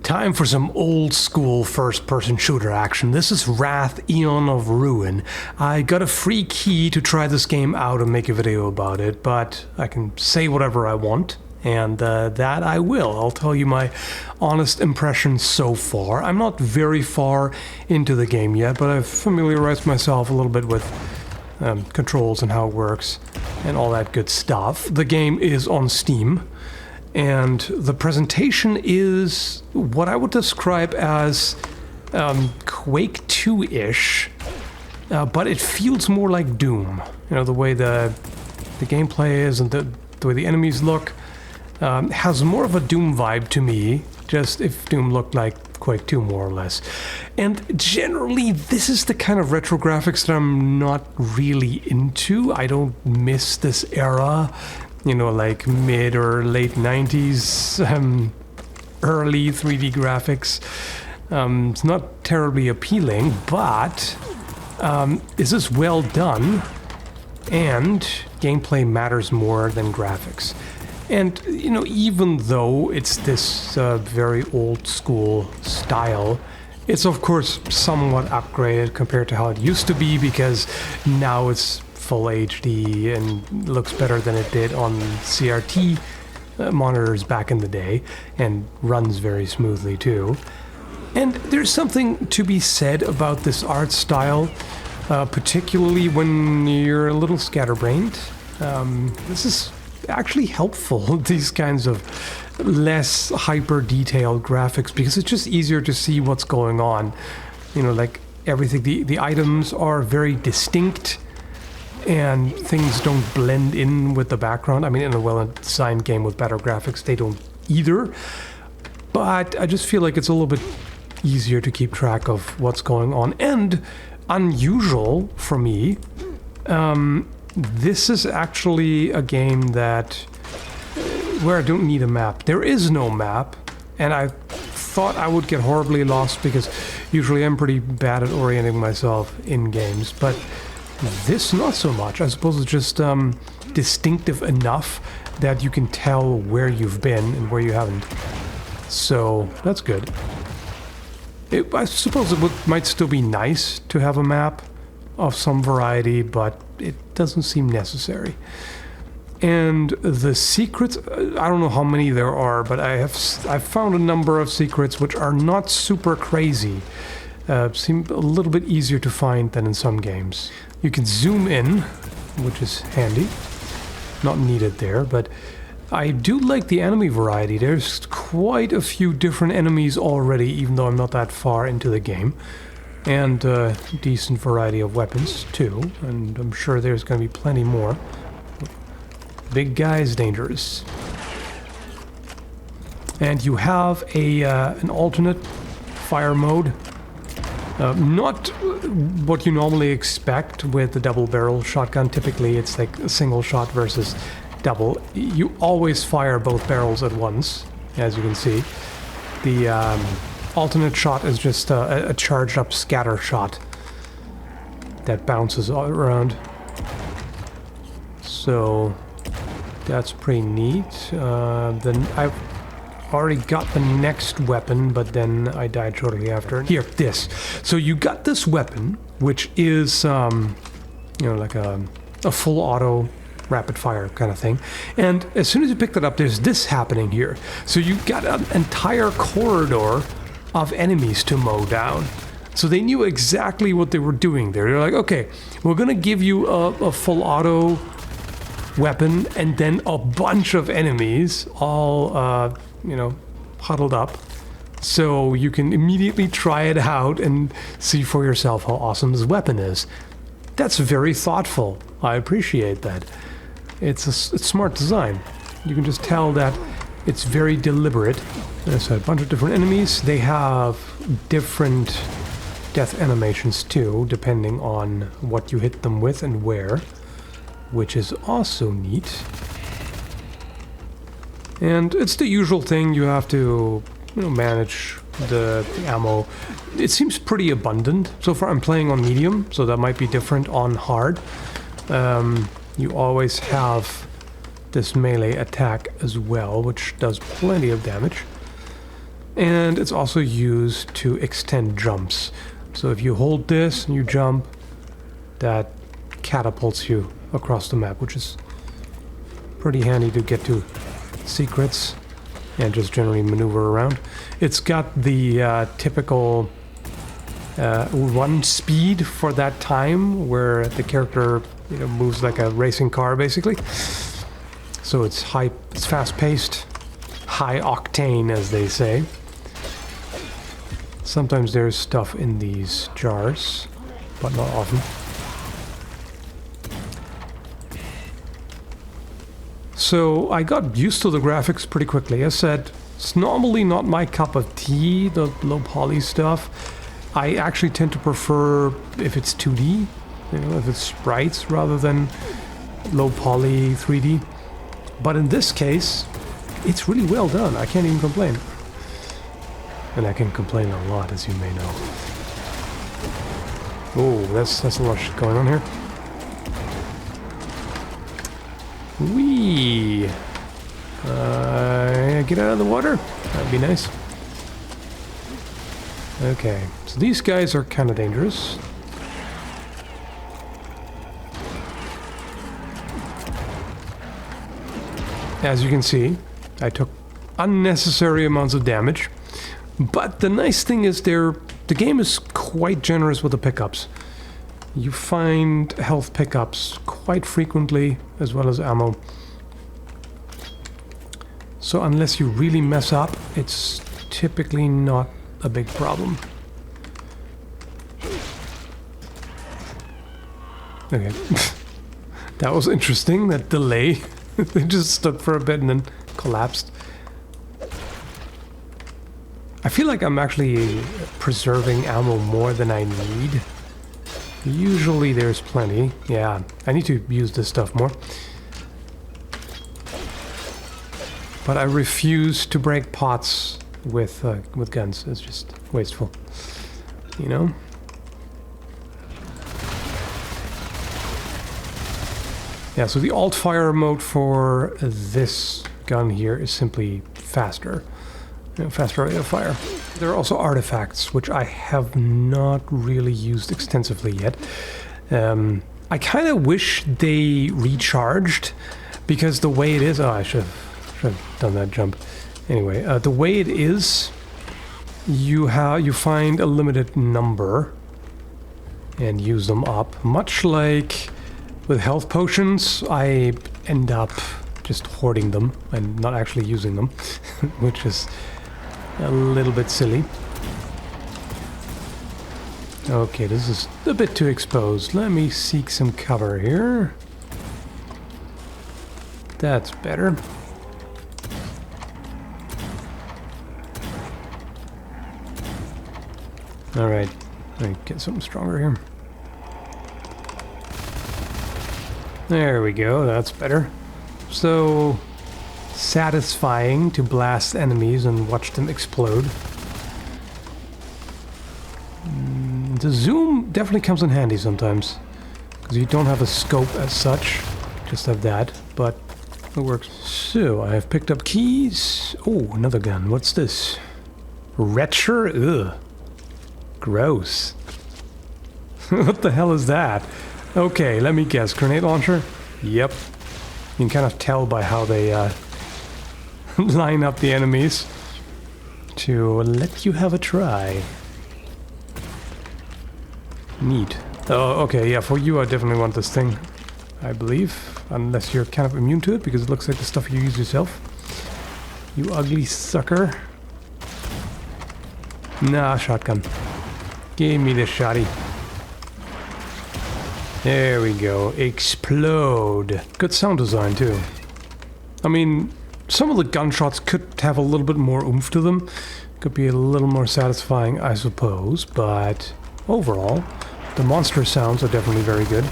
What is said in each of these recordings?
Time for some old school first-person shooter action. This is Wrath, Aeon of Ruin. I got a free key to try this game out and make a video about it, but I can say whatever I want, and that I will. I'll tell you my honest impressions so far. I'm not very far into the game yet, but I've familiarized myself a little bit with controls and how it works and all that good stuff. The game is on Steam. And the presentation is what I would describe as Quake 2-ish, but it feels more like Doom. You know, the way the gameplay is and the way the enemies look has more of a Doom vibe to me, just if Doom looked like Quake 2 more or less. And generally, this is the kind of retro graphics that I'm not really into. I don't miss this era. You know, like mid or late 90s, early 3D graphics. It's not terribly appealing, but this is well done, and gameplay matters more than graphics. And, you know, even though it's this very old school style, it's of course somewhat upgraded compared to how it used to be, because now it's full HD and looks better than it did on CRT monitors back in the day, and runs very smoothly too. And there's something to be said about this art style, particularly when you're a little scatterbrained. This is actually helpful, these kinds of less hyper detailed graphics, because it's just easier to see what's going on. You know, like everything, the items are very distinct, and things don't blend in with the background. I mean, in a well-designed game with better graphics, they don't either. But I just feel like it's a little bit easier to keep track of what's going on. And unusual for me, this is actually a game where I don't need a map. There is no map, and I thought I would get horribly lost, because usually I'm pretty bad at orienting myself in games. But this, not so much. I suppose it's just distinctive enough that you can tell where you've been and where you haven't. So that's good. I suppose it might still be nice to have a map of some variety, but it doesn't seem necessary. And the secrets, I don't know how many there are, but I've found a number of secrets which are not super crazy. Seem a little bit easier to find than in some games. You can zoom in, which is handy. Not needed there, but I do like the enemy variety. There's quite a few different enemies already, even though I'm not that far into the game. And a decent variety of weapons, too. And I'm sure there's going to be plenty more. Big guy is dangerous. And you have an alternate fire mode. Not what you normally expect with the double-barrel shotgun. Typically, it's like a single shot versus double. You always fire both barrels at once, as you can see. The alternate shot is just a charged-up scatter shot that bounces all around. So that's pretty neat. Then I've already got the next weapon, but then I died shortly after. Here, this. So you got this weapon, which is, you know, like a full auto rapid fire kind of thing. And as soon as you pick that up, there's this happening here. So you got an entire corridor of enemies to mow down. So they knew exactly what they were doing there. They're like, okay, we're gonna give you a full auto weapon and then a bunch of enemies all you know, huddled up, so you can immediately try it out and see for yourself how awesome this weapon is. That's very thoughtful. I appreciate that. It's smart design. You can just tell that it's very deliberate. There's a bunch of different enemies. They have different death animations too, depending on what you hit them with and where, which is also neat. And it's the usual thing. You have to, you know, manage the ammo. It seems pretty abundant. So far I'm playing on medium, so that might be different on hard. You always have this melee attack as well, which does plenty of damage. And it's also used to extend jumps. So if you hold this and you jump, that catapults you across the map, which is pretty handy to get to secrets and just generally maneuver around. It's got the typical run speed for that time, where the character moves like a racing car, basically. So it's fast-paced, high octane, as they say. Sometimes there's stuff in these jars, but not often. So I got used to the graphics pretty quickly. I said, it's normally not my cup of tea, the low poly stuff. I actually tend to prefer if it's 2D, if it's sprites rather than low poly 3D. But in this case, it's really well done. I can't even complain. And I can complain a lot, as you may know. Oh, that's a lot of shit going on here. Whee! Get out of the water. That'd be nice. Okay, so these guys are kind of dangerous. As you can see, I took unnecessary amounts of damage. But the nice thing is the game is quite generous with the pickups. You find health pickups quite frequently, as well as ammo. So unless you really mess up, it's typically not a big problem. Okay. That was interesting, that delay. They just stood for a bit and then collapsed. I feel like I'm actually preserving ammo more than I need. Usually there's plenty. Yeah, I need to use this stuff more. But I refuse to break pots with guns. It's just wasteful, you know? Yeah, so the alt-fire mode for this gun here is simply faster. Faster rate of fire. There are also artifacts, which I have not really used extensively yet. I kind of wish they recharged, because the way it is... Oh, I should have done that jump. Anyway, the way it is, you find a limited number and use them up. Much like with health potions, I end up just hoarding them and not actually using them, which is a little bit silly. Okay, this is a bit too exposed. Let me seek some cover here. That's better. Alright, let me get something stronger here. There we go, that's better. So satisfying to blast enemies and watch them explode. The zoom definitely comes in handy sometimes, because you don't have a scope as such, just have that, but it works. So I have picked up keys. Oh, another gun. What's this? Retcher? Ugh. Gross. What the hell is that? Okay, let me guess. Grenade launcher? Yep. You can kind of tell by how they line up the enemies to let you have a try. Neat. Oh, okay, yeah, for you I definitely want this thing, I believe. Unless you're kind of immune to it, because it looks like the stuff you use yourself. You ugly sucker. Nah, shotgun. Give me the shotty. There we go. Explode. Good sound design, too. I mean, some of the gunshots could have a little bit more oomph to them. Could be a little more satisfying, I suppose, but overall, the monster sounds are definitely very good.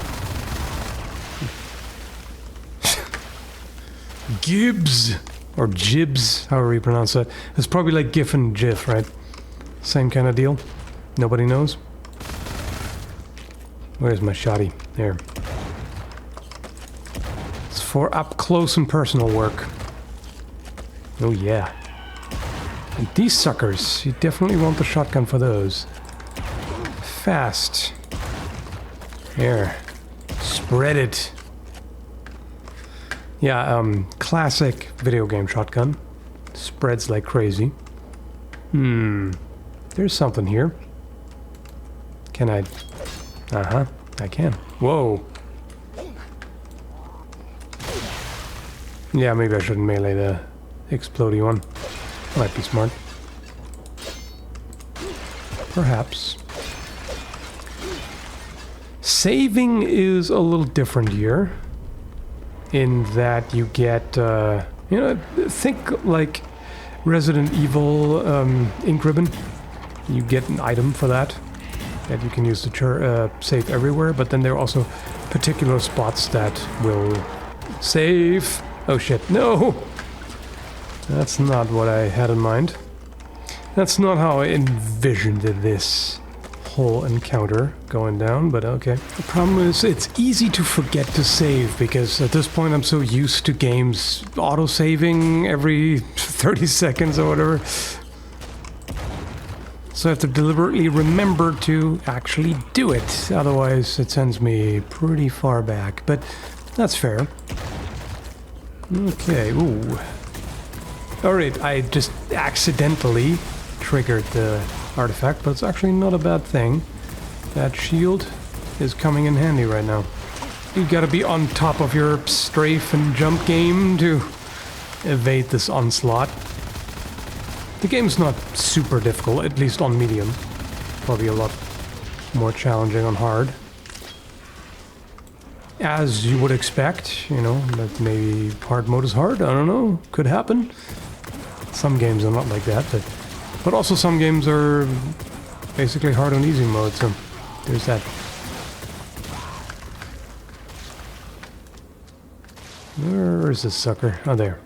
Gibbs! Or Jibs, however you pronounce that. It's probably like GIF and GIF, right? Same kind of deal. Nobody knows. Where's my shotty? There. It's for up close and personal work. Oh yeah. And these suckers, you definitely want the shotgun for those. Fast. Here. Spread it. Yeah, classic video game shotgun. Spreads like crazy. There's something here. Can I... Uh-huh, I can. Whoa. Yeah, maybe I shouldn't melee the explodey one. Might be smart. Perhaps. Saving is a little different here. In that you get, you know, think like Resident Evil ink ribbon. You get an item for that you can use to save everywhere, but then there are also particular spots that will save. Oh shit, no! That's not what I had in mind. That's not how I envisioned this whole encounter going down, but okay. The problem is it's easy to forget to save, because at this point I'm so used to games auto-saving every 30 seconds or whatever. So I have to deliberately remember to actually do it, otherwise it sends me pretty far back, but that's fair. Okay, ooh. Alright, I just accidentally triggered the artifact, but it's actually not a bad thing. That shield is coming in handy right now. You gotta be on top of your strafe and jump game to evade this onslaught. The game's not super difficult, at least on medium. Probably a lot more challenging on hard. As you would expect, you know, that maybe hard mode is hard, I don't know, could happen. Some games are not like that, but also some games are basically hard on easy mode, so there's that. Where is this sucker? Oh, there.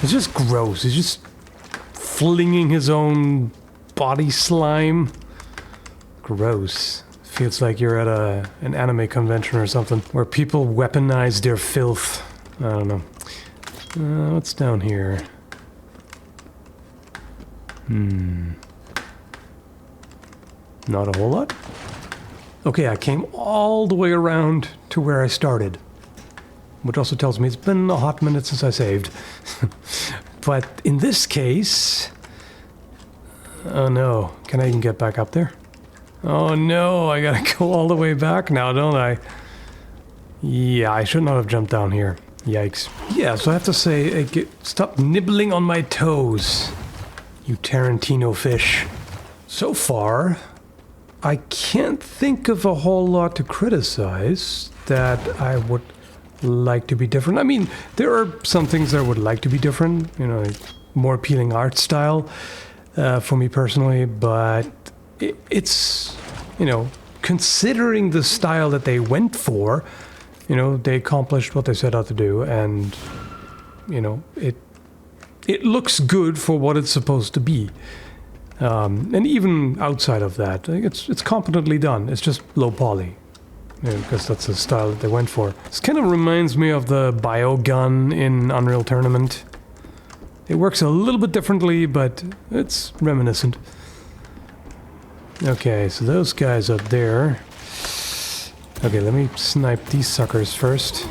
It's just gross. He's just flinging his own body slime. Gross. Feels like you're at an anime convention or something, where people weaponize their filth. I don't know. What's down here? Not a whole lot. Okay, I came all the way around to where I started. Which also tells me it's been a hot minute since I saved. But in this case... Oh no, can I even get back up there? Oh no, I gotta go all the way back now, don't I? Yeah, I should not have jumped down here. Yikes. Yeah, so I have to say, stop nibbling on my toes, you Tarantino fish. So far, I can't think of a whole lot to criticize that I would like to be different. I mean, there are some things that I would like to be different, you know, like more appealing art style for me personally, but it's, you know, considering the style that they went for, you know, they accomplished what they set out to do, and, you know, it looks good for what it's supposed to be. And even outside of that, I think it's competently done. It's just low poly. Yeah, because that's the style that they went for. This kind of reminds me of the bio gun in Unreal Tournament. It works a little bit differently, but it's reminiscent. Okay, so those guys up there. Okay, let me snipe these suckers first.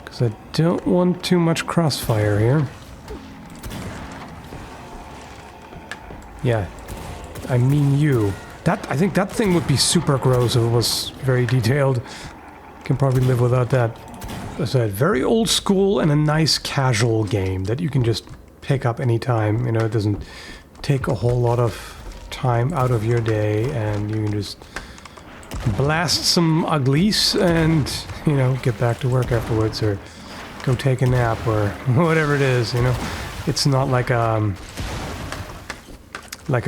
Because I don't want too much crossfire here. Yeah, I mean you. I think that thing would be super gross if it was very detailed. Can probably live without that. As I said, very old school and a nice casual game that you can just pick up anytime. You know, it doesn't take a whole lot of time out of your day, and you can just blast some uglies and, you know, get back to work afterwards, or go take a nap, or whatever it is, you know. It's not like a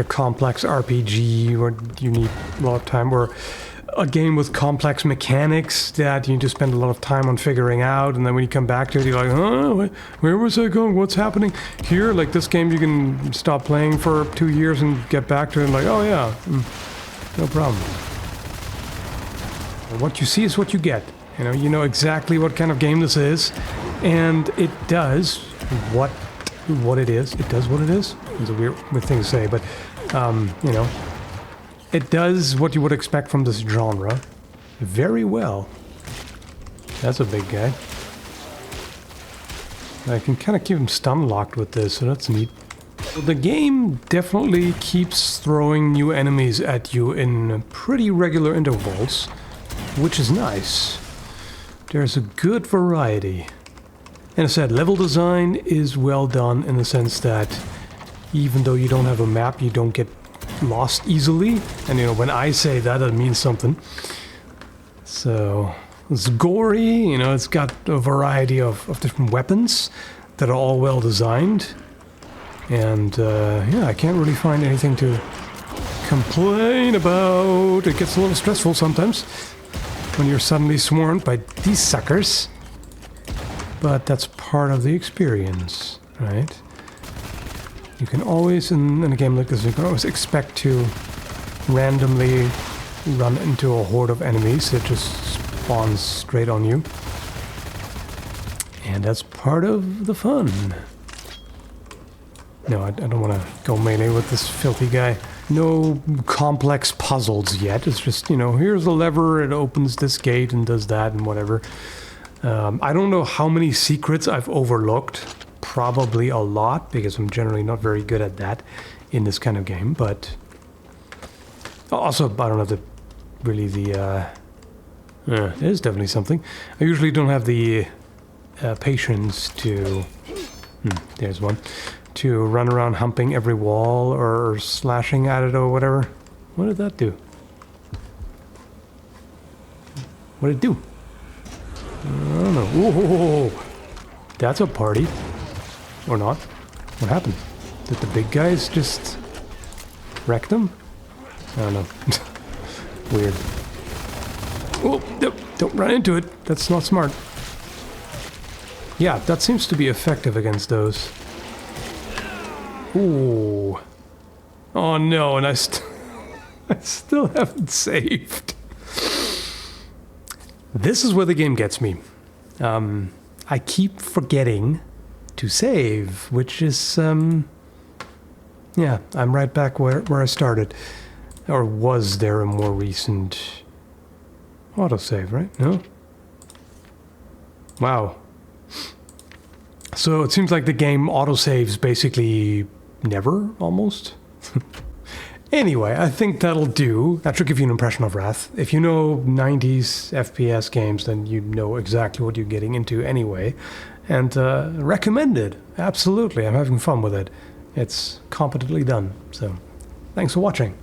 complex RPG where you need a lot of time, or a game with complex mechanics that you just spend a lot of time on figuring out, and then when you come back to it, you're like, oh, where was I going? What's happening? Here, like this game, you can stop playing for 2 years and get back to it, and like, oh yeah, no problem. What you see is what you get. You know exactly what kind of game this is, and it does what it is. It does what it is. It's a weird thing to say, but, you know, it does what you would expect from this genre very well. That's a big guy. I can kind of keep him stun locked with this, so that's neat. The game definitely keeps throwing new enemies at you in pretty regular intervals, which is nice. There's a good variety. And as I said, level design is well done in the sense that even though you don't have a map, you don't get lost easily. And you know, when I say that, it means something. So it's gory, you know, it's got a variety of different weapons that are all well designed. And yeah, I can't really find anything to complain about. It gets a little stressful sometimes when you're suddenly swarmed by these suckers. But that's part of the experience, right? You can always, in a game like this, you can always expect to randomly run into a horde of enemies that just spawns straight on you. And that's part of the fun. No, I don't want to go melee with this filthy guy. No complex puzzles yet. It's just, you know, here's a lever, it opens this gate and does that and whatever. I don't know how many secrets I've overlooked. Probably a lot, because I'm generally not very good at that in this kind of game, but... Also, I don't have the... really the... there's definitely something. I usually don't have the patience to... there's one. To run around humping every wall or slashing at it or whatever. What did that do? What did it do? I don't know. Whoa! That's a party. Or not. What happened? Did the big guys just wreck them? I don't know. Weird. Oh, don't run into it. That's not smart. Yeah, that seems to be effective against those. Ooh. Oh no, and I still haven't saved. This is where the game gets me. I keep forgetting to save, which is, yeah, I'm right back where I started. Or was there a more recent autosave, right? No? Wow. So it seems like the game autosaves basically never, almost. Anyway, I think that'll do. That should give you an impression of Wrath. If you know 90s FPS games, then you know exactly what you're getting into anyway. And recommended. Absolutely. I'm having fun with it. It's competently done. So, thanks for watching.